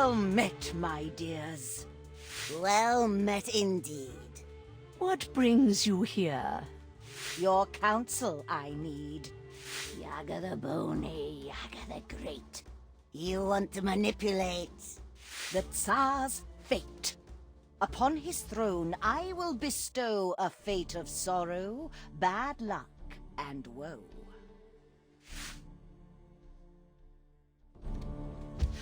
Well met, my dears. Well met indeed. What brings you here? Your counsel I need. Yaga the Bony, Yaga the Great. You want to manipulate the Tsar's fate. Upon his throne I will bestow a fate of sorrow, bad luck, and woe.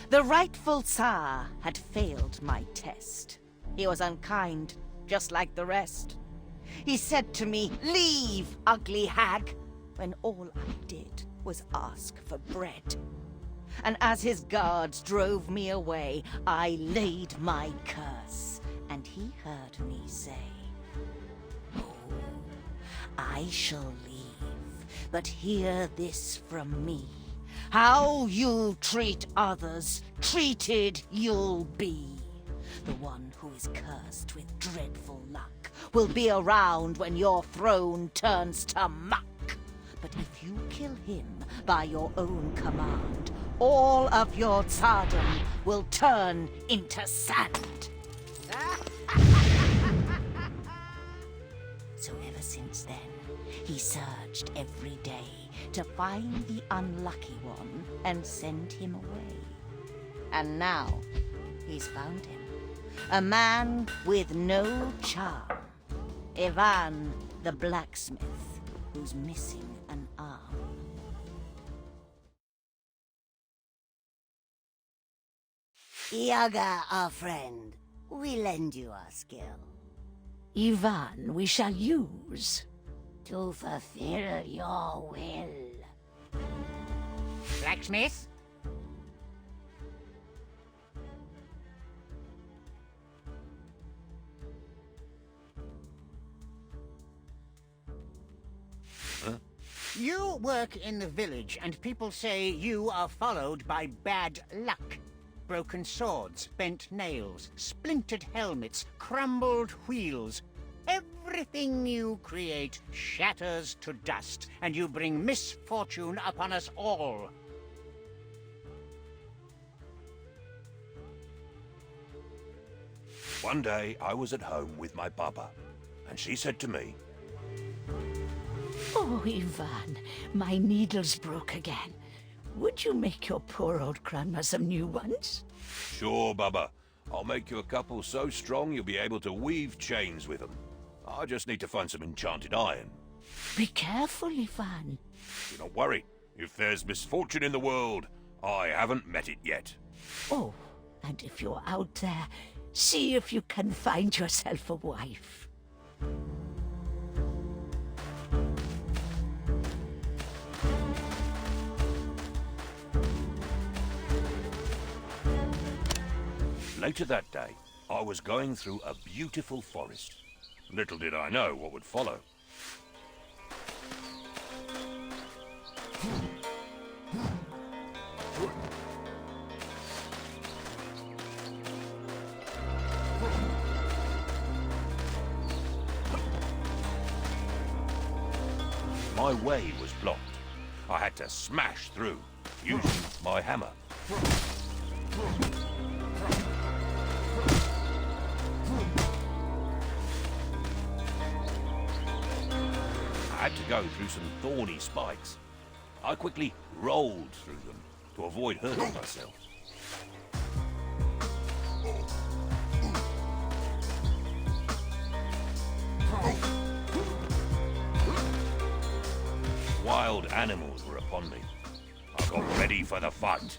The rightful Tsar had failed my test. He was unkind, just like the rest. He said to me, "Leave, ugly hag," when all I did was ask for bread. And as his guards drove me away, I laid my curse, and he heard me say, "Oh, I shall leave, but hear this from me. How you'll treat others, treated you'll be. The one who is cursed with dreadful luck will be around when your throne turns to muck. But if you kill him by your own command, all of your tsardom will turn into sand." So ever since then, he searched every day to find the unlucky one and send him away. And now he's found him. A man with no charm. Ivan the blacksmith, who's missing an arm. Yaga, our friend, we lend you our skill. Ivan we shall use. To fulfill your will. Blacksmith? You work in the village, and people say you are followed by bad luck. Broken swords, bent nails, splintered helmets, crumbled wheels. Everything you create shatters to dust, and you bring misfortune upon us all. One day I was at home with my Baba, and she said to me, "Oh, Ivan, my needle's broke again. Would you make your poor old grandma some new ones?" "Sure, Baba. I'll make you a couple so strong you'll be able to weave chains with them. I just need to find some enchanted iron." "Be careful, Ivan." "Do not worry. If there's misfortune in the world, I haven't met it yet." Oh, and if you're out there, see if you can find yourself a wife. Later that day, I was going through a beautiful forest. Little did I know what would follow. My way was blocked. I had to smash through, using my hammer. I had to go through some thorny spikes. I quickly rolled through them to avoid hurting myself. Wild animals were upon me. I got ready for the fight.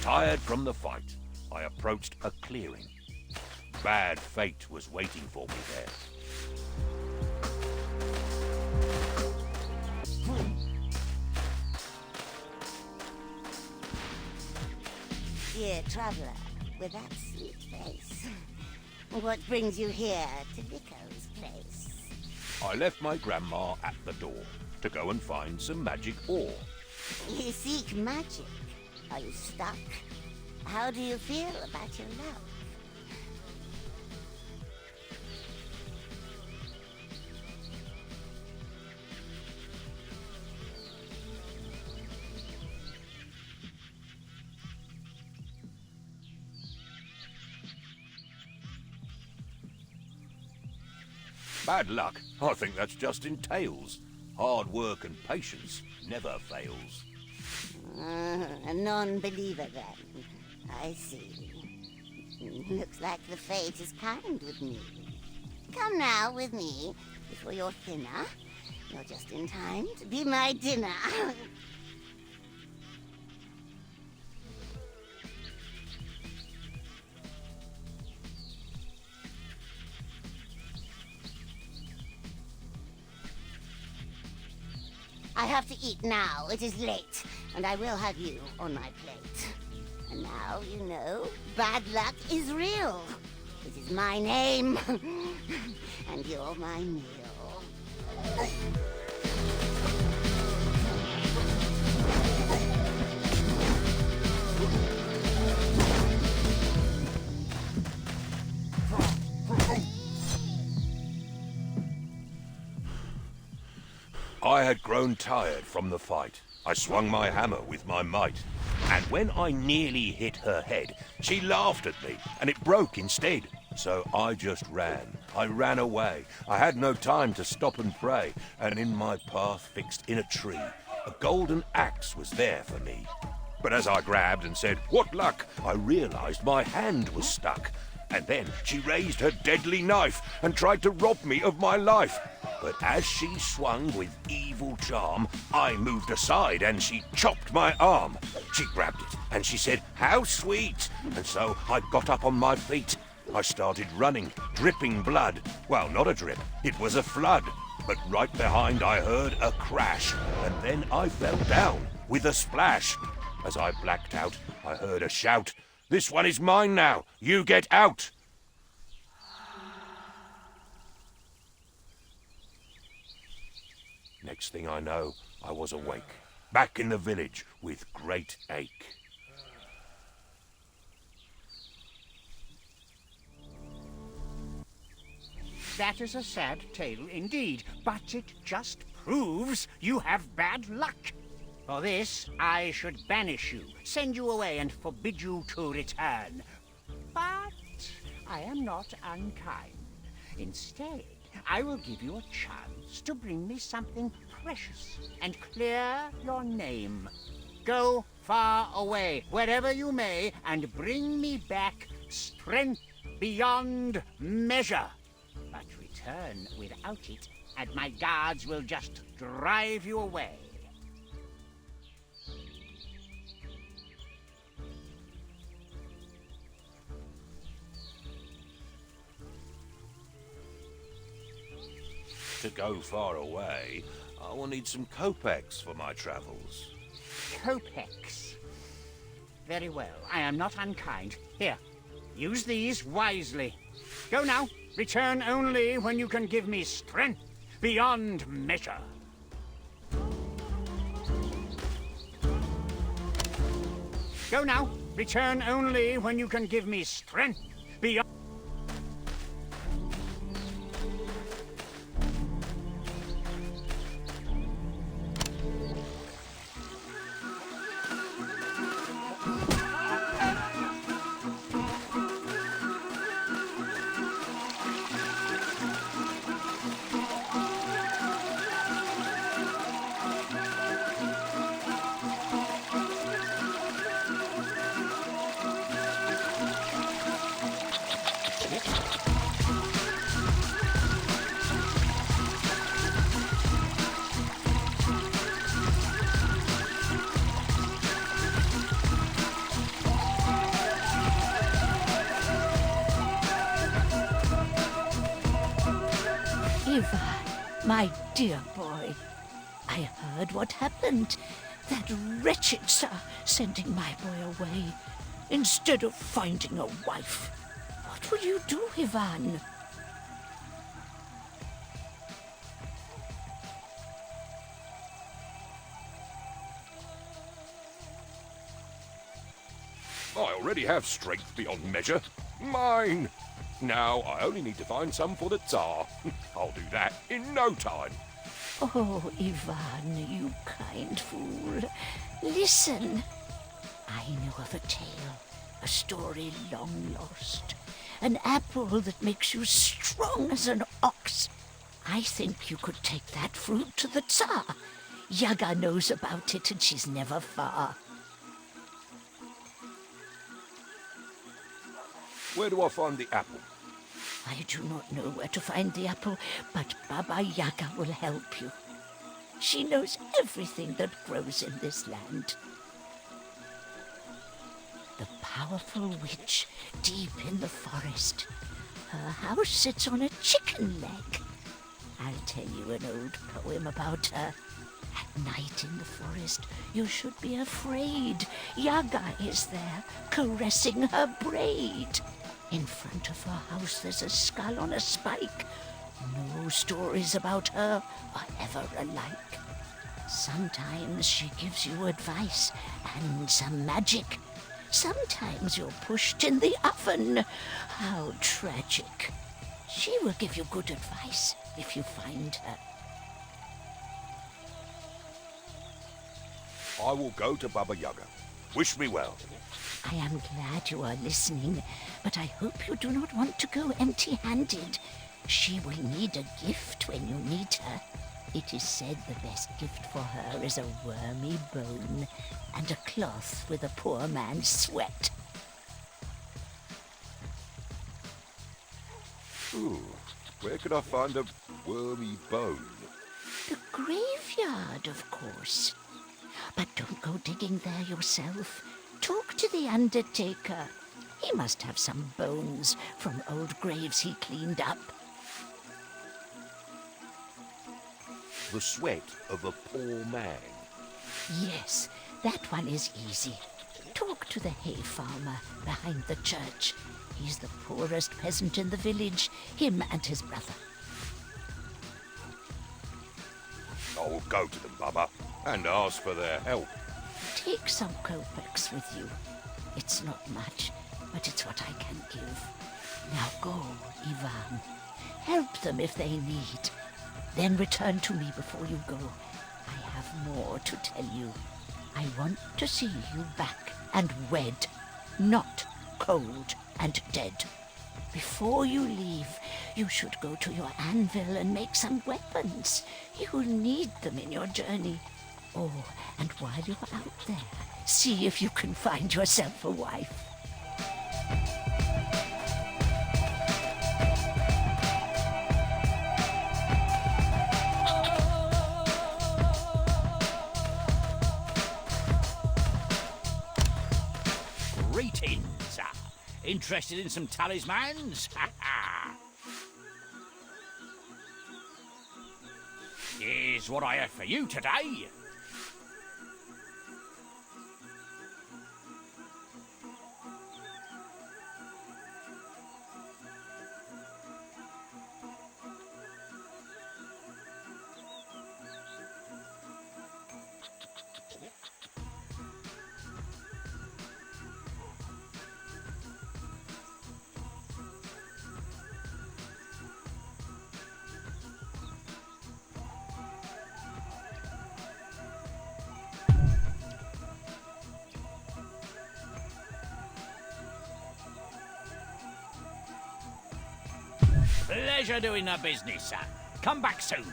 Tired from the fight, I approached a clearing. Bad fate was waiting for me there. Dear traveller, with that sweet face, What brings you here to Vico's place? I left my grandma at the door to go and find some magic ore. You seek magic. Are you stuck? How do you feel about your love? Bad luck? I think that's just in tales. Hard work and patience never fails. A non-believer then. I see. Looks like the fate is kind with me. Come now with me before you're thinner. You're just in time to be my dinner. I have to eat now. It is late, and I will have you on my plate. And now you know bad luck is real. It is my name, and you're my meal. I had grown tired from the fight. I swung my hammer with my might. And when I nearly hit her head, she laughed at me, and it broke instead. So I just ran. I ran away. I had no time to stop and pray. And in my path fixed in a tree, a golden axe was there for me. But as I grabbed and said, "What luck?" I realized my hand was stuck. And then she raised her deadly knife and tried to rob me of my life. But as she swung with evil charm, I moved aside and she chopped my arm. She grabbed it and she said, "How sweet!" And so I got up on my feet. I started running, dripping blood. Well, not a drip, it was a flood. But right behind I heard a crash, and then I fell down with a splash. As I blacked out, I heard a shout, "This one is mine now, you get out!" Next thing I know, I was awake, back in the village with great ache. That is a sad tale indeed, but it just proves you have bad luck. For this, I should banish you, send you away, and forbid you to return. But I am not unkind. Instead, I will give you a chance to bring me something precious and clear your name. Go far away, wherever you may, and bring me back strength beyond measure. But return without it, and my guards will just drive you away. To go far away, I will need some kopecks for my travels. Kopecks. Very well, I am not unkind. Here, use these wisely. Go now. Return only when you can give me strength beyond measure. Go now. Return only when you can give me strength beyond... My dear boy, I heard what happened. That wretched sir sending my boy away instead of finding a wife. What will you do, Ivan? I already have strength beyond measure. Mine! Now I only need to find some for the Tsar. I'll do that in no time. Oh, Ivan, you kind fool. Listen. I know of a tale, a story long lost. An apple that makes you strong as an ox. I think you could take that fruit to the Tsar. Yaga knows about it and she's never far. Where do I find the apple? I do not know where to find the apple, but Baba-Yaga will help you. She knows everything that grows in this land. The powerful witch deep in the forest. Her house sits on a chicken leg. I'll tell you an old poem about her. At night in the forest, you should be afraid. Yaga is there, caressing her braid. In front of her house there's a skull on a spike. No stories about her are ever alike. Sometimes she gives you advice and some magic. Sometimes you're pushed in the oven. How tragic. She will give you good advice if you find her. I will go to Baba-Yaga. Wish me well. I am glad you are listening, but I hope you do not want to go empty-handed. She will need a gift when you need her. It is said the best gift for her is a wormy bone and a cloth with a poor man's sweat. Ooh, where could I find a wormy bone? The graveyard, of course. But don't go digging there yourself. Talk to the undertaker. He must have some bones from old graves he cleaned up. The sweat of a poor man. Yes, that one is easy. Talk to the hay farmer behind the church. He's the poorest peasant in the village, him and his brother. I will go to them, Baba, and ask for their help. Take some kopecks with you. It's not much, but it's what I can give. Now go, Ivan. Help them if they need. Then return to me before you go. I have more to tell you. I want to see you back and wed, not cold and dead. Before you leave, you should go to your anvil and make some weapons. You will need them in your journey. Oh, and while you're out there, see if you can find yourself a wife. Greetings. Interested in some talismans? Here's what I have for you today. Pleasure doing the business, sir. Come back soon.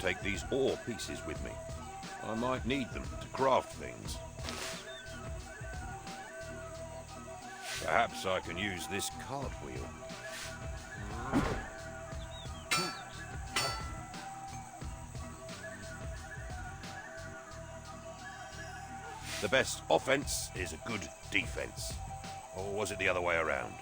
take these ore pieces with me. I might need them to craft things. Perhaps I can use this cartwheel. The best offense is a good defense. Or was it the other way around?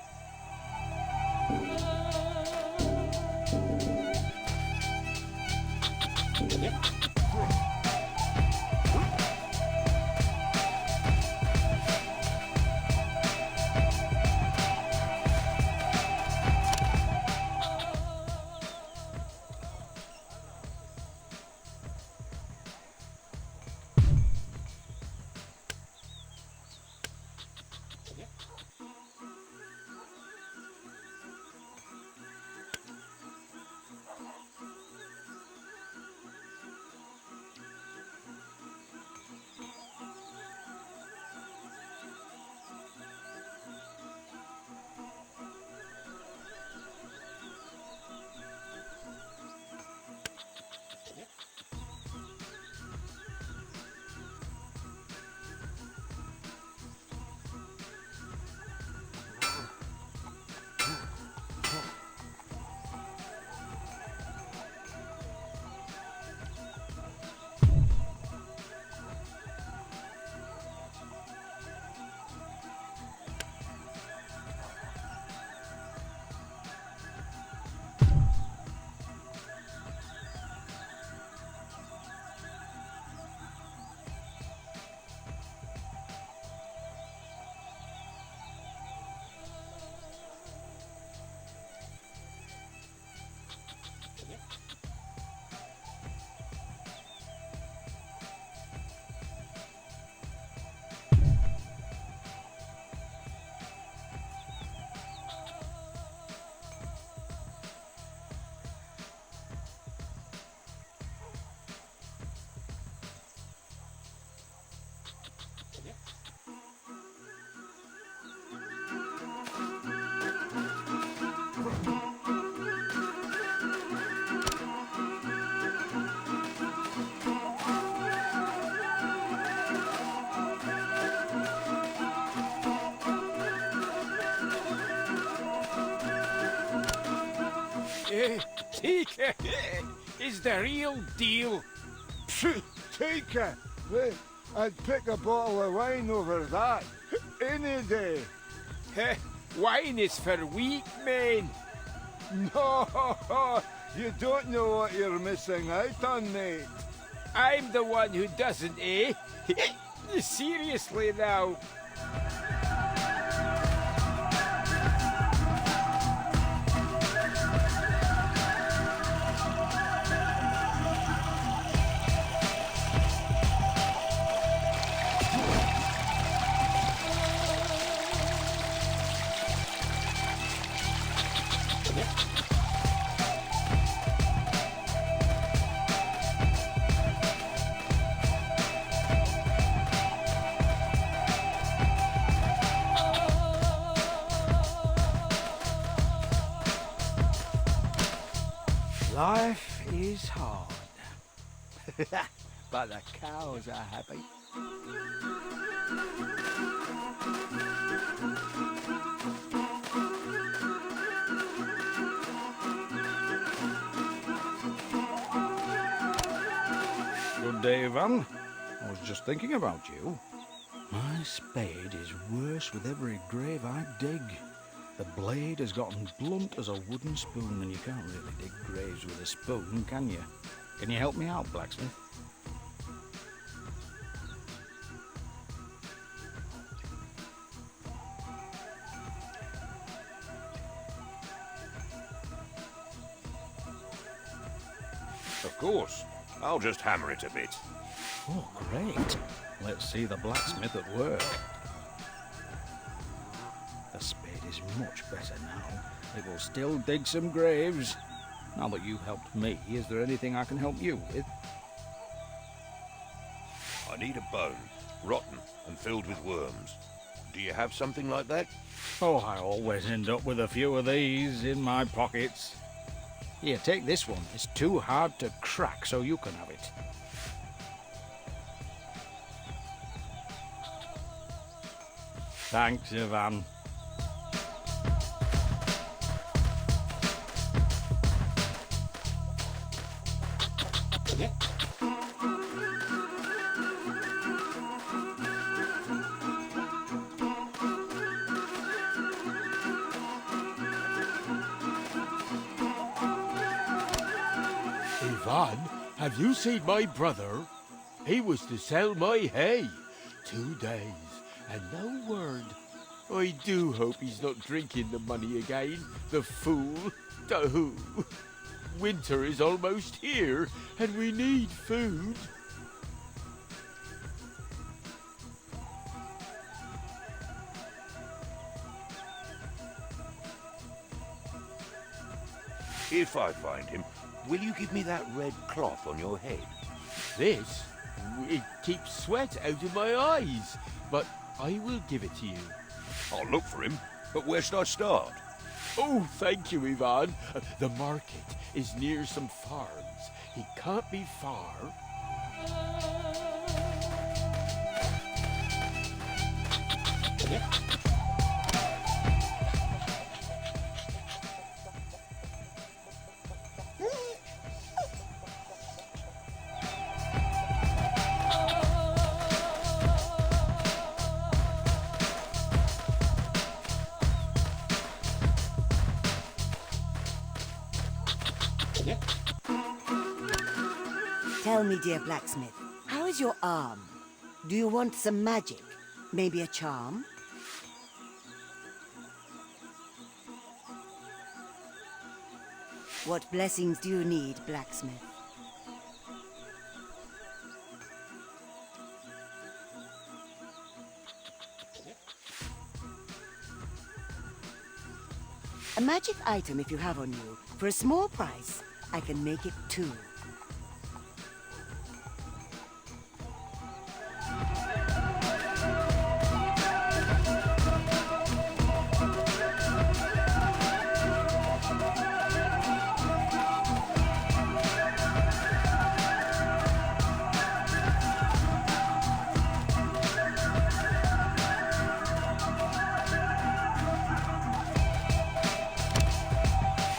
Tika is the real deal. Tika? I'd pick a bottle of wine over that any day. Wine is for weak men. No, you don't know what you're missing out on, mate. I'm the one who doesn't, eh? Seriously now. Life is hard, but the cows are happy. Good day, Van. I was just thinking about you. My spade is worse with every grave I dig. The blade has gotten blunt as a wooden spoon, and you can't really dig graves with a spoon, can you? Can you help me out, blacksmith? Of course. I'll just hammer it a bit. Oh, great. Let's see the blacksmith at work. The spade is much better now. It will still dig some graves. Now that you've helped me, is there anything I can help you with? I need a bone, rotten and filled with worms. Do you have something like that? Oh, I always end up with a few of these in my pockets. Here, take this one. It's too hard to crack, so you can have it. Thanks, Ivan. Ivan, have you seen my brother? He was to sell my hay. 2 days, and no word. I do hope he's not drinking the money again, the fool. Oh, winter is almost here, and we need food. If I find him, will you give me that red cloth on your head? This? It keeps sweat out of my eyes, but I will give it to you. I'll look for him, but where should I start? Oh, thank you, Ivan. The market is near some farms. He can't be far. Tell me, dear blacksmith, how is your arm? Do you want some magic? Maybe a charm? What blessings do you need, blacksmith? A magic item if you have on you. For a small price, I can make it too.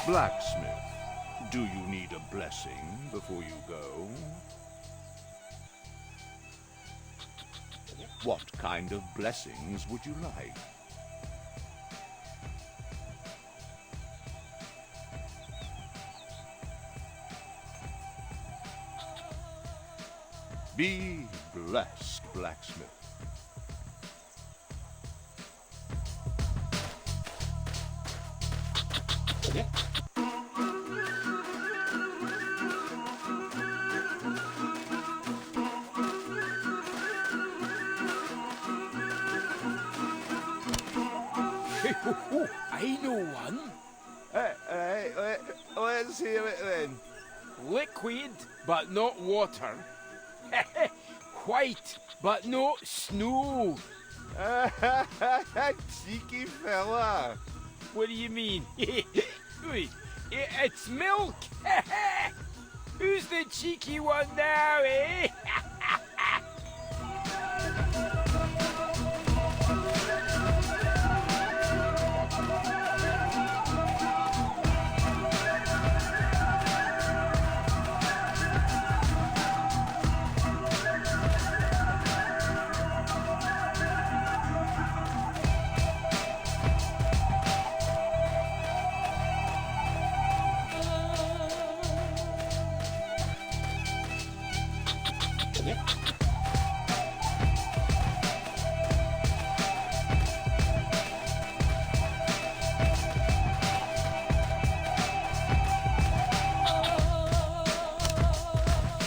Blacksmith, do you need a blessing before you go? What kind of blessings would you like? Be blessed, blacksmith. I know one. Let's hear it then. Liquid, but not water. White, but not snow. Cheeky fella. What do you mean? It's milk. Who's the cheeky one now, eh?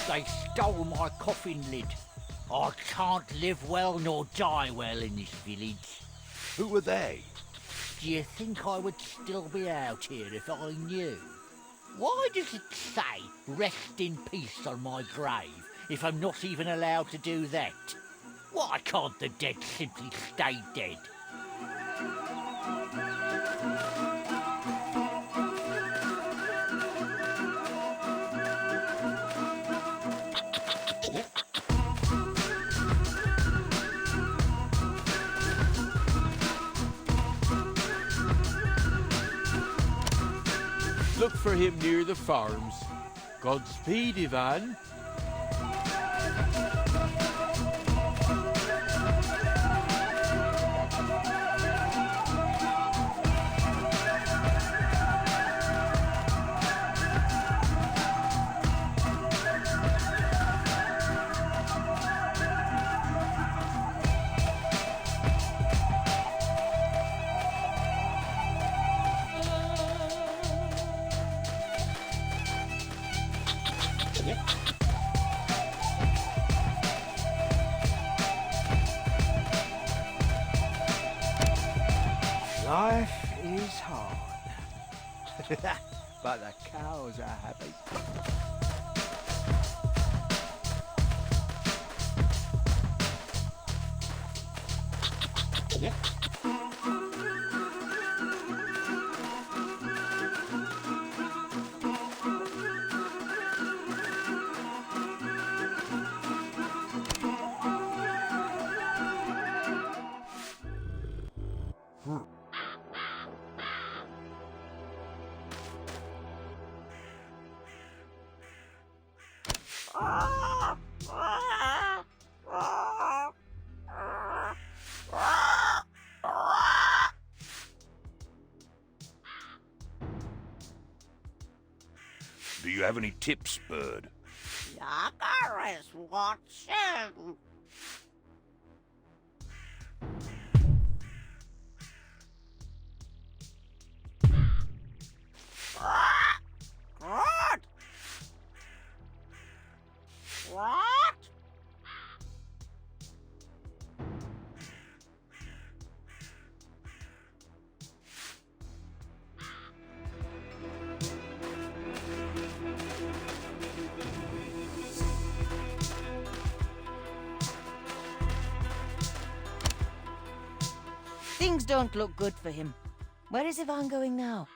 They stole my coffin lid. I can't live well nor die well in this village. Who were they? Do you think I would still be out here if I knew? Why does it say rest in peace on my grave if I'm not even allowed to do that? Why can't the dead simply stay dead? Look for him near the farms. Godspeed, Ivan. Life is hard, but the cows are happy. Do you have any tips, bird? Yaga is watching. Good. What? Things don't look good for him. Where is Ivan going now?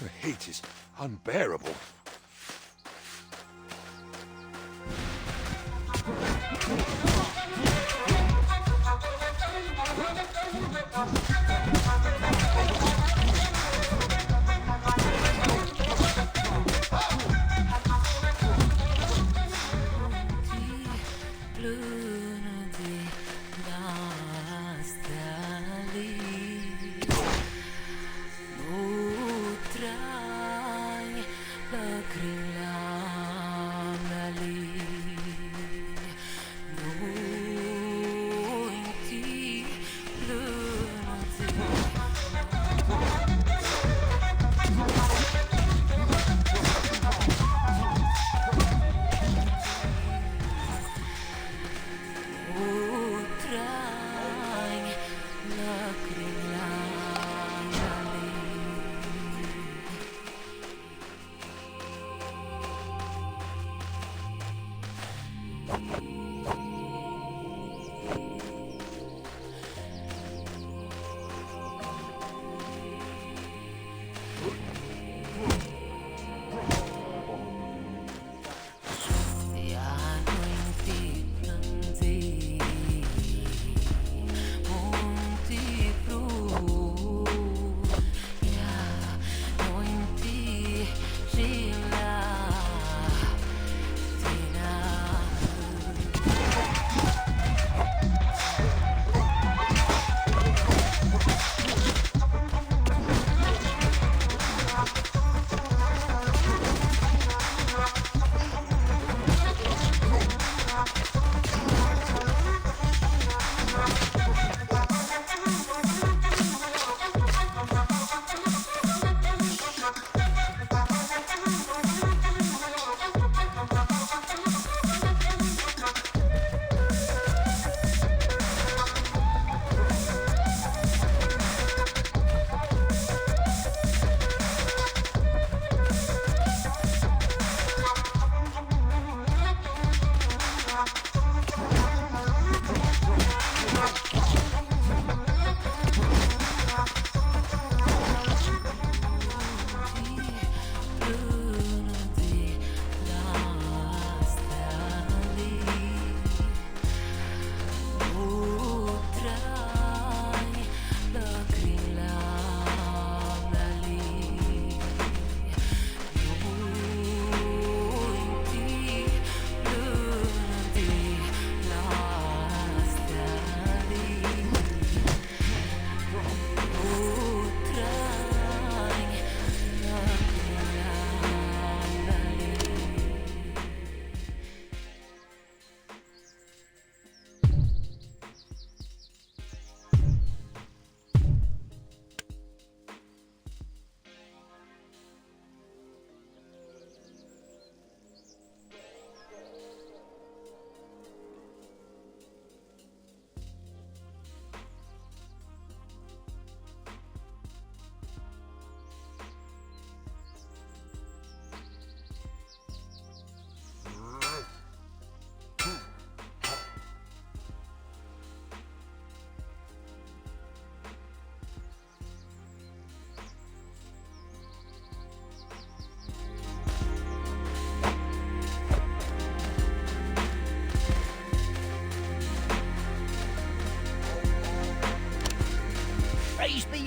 The heat is unbearable.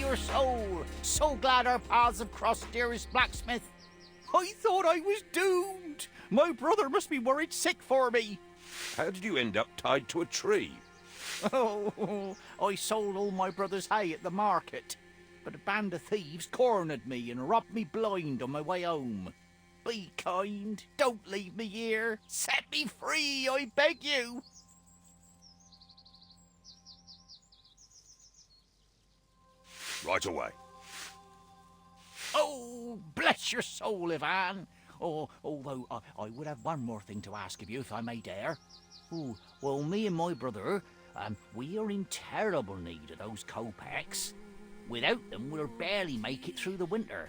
your soul. So glad our paths have crossed, dearest blacksmith. I thought I was doomed. My brother must be worried sick for me. How did you end up tied to a tree? Oh, I sold all my brother's hay at the market, but a band of thieves cornered me and robbed me blind on my way home. Be kind. Don't leave me here. Set me free, I beg you. Right away. Oh, bless your soul, Ivan. Oh, although I would have one more thing to ask of you, if I may dare. Oh, well, me and my brother, we are in terrible need of those kopecks. Without them, we'll barely make it through the winter.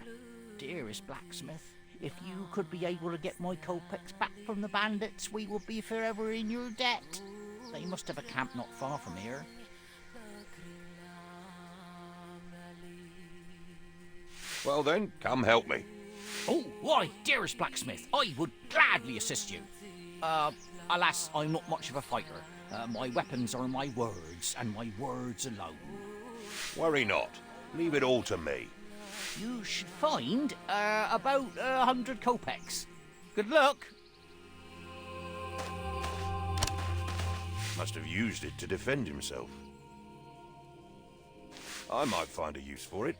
Dearest blacksmith, if you could be able to get my kopecks back from the bandits, we would be forever in your debt. They must have a camp not far from here. Well then, come help me. Oh, why, dearest blacksmith, I would gladly assist you. Alas, I'm not much of a fighter. My weapons are my words, and my words alone. Worry not. Leave it all to me. You should find about 100 kopecks. Good luck. Must have used it to defend himself. I might find a use for it.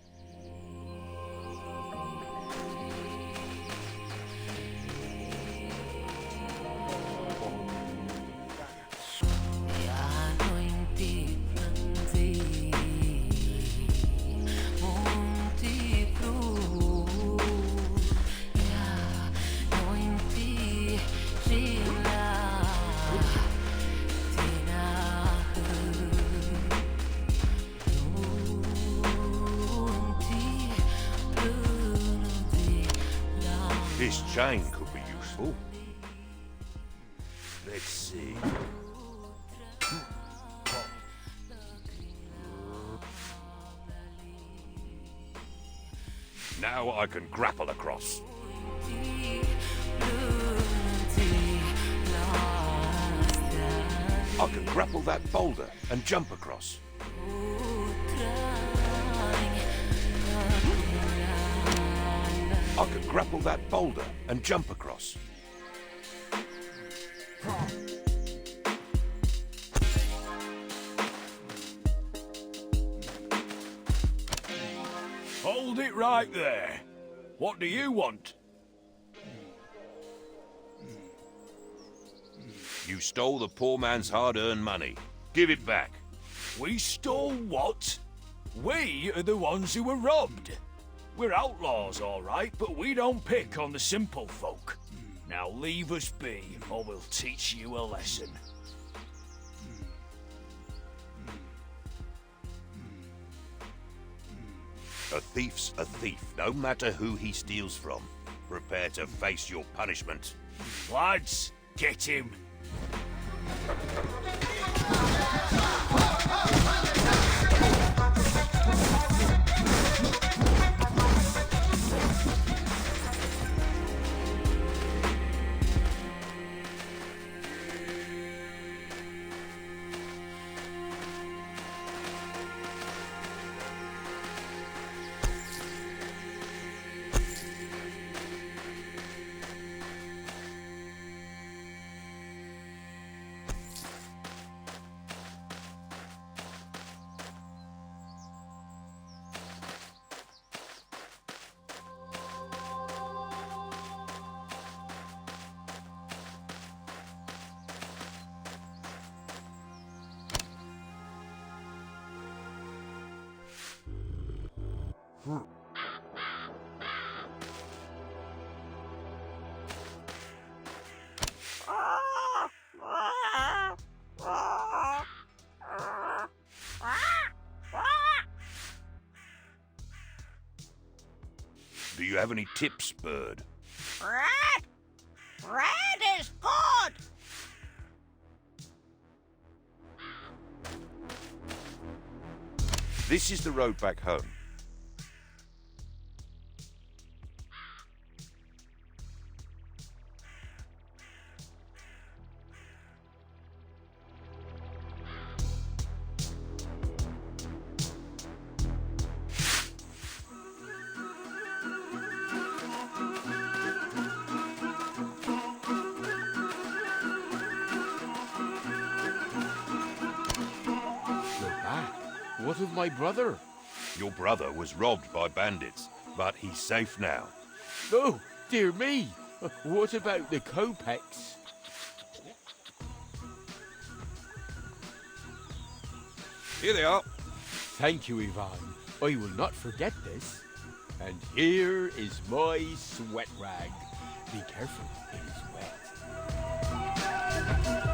This chain could be useful. Let's see. Now I can grapple across. I can grapple that boulder and jump across. I could grapple that boulder and jump across. Hold it right there. What do you want? You stole the poor man's hard-earned money. Give it back. We stole what? We are the ones who were robbed. We're outlaws, all right, but we don't pick on the simple folk. Now leave us be, or we'll teach you a lesson. A thief's a thief, no matter who he steals from. Prepare to face your punishment. Lads, get him. Do you have any tips, bird? Red! Red is good! This is the road back home. What of my brother? Your brother was robbed by bandits, but he's safe now. Oh, dear me. What about the kopecks? Here they are. Thank you, Ivan. I will not forget this. And here is my sweat rag. Be careful, it is wet.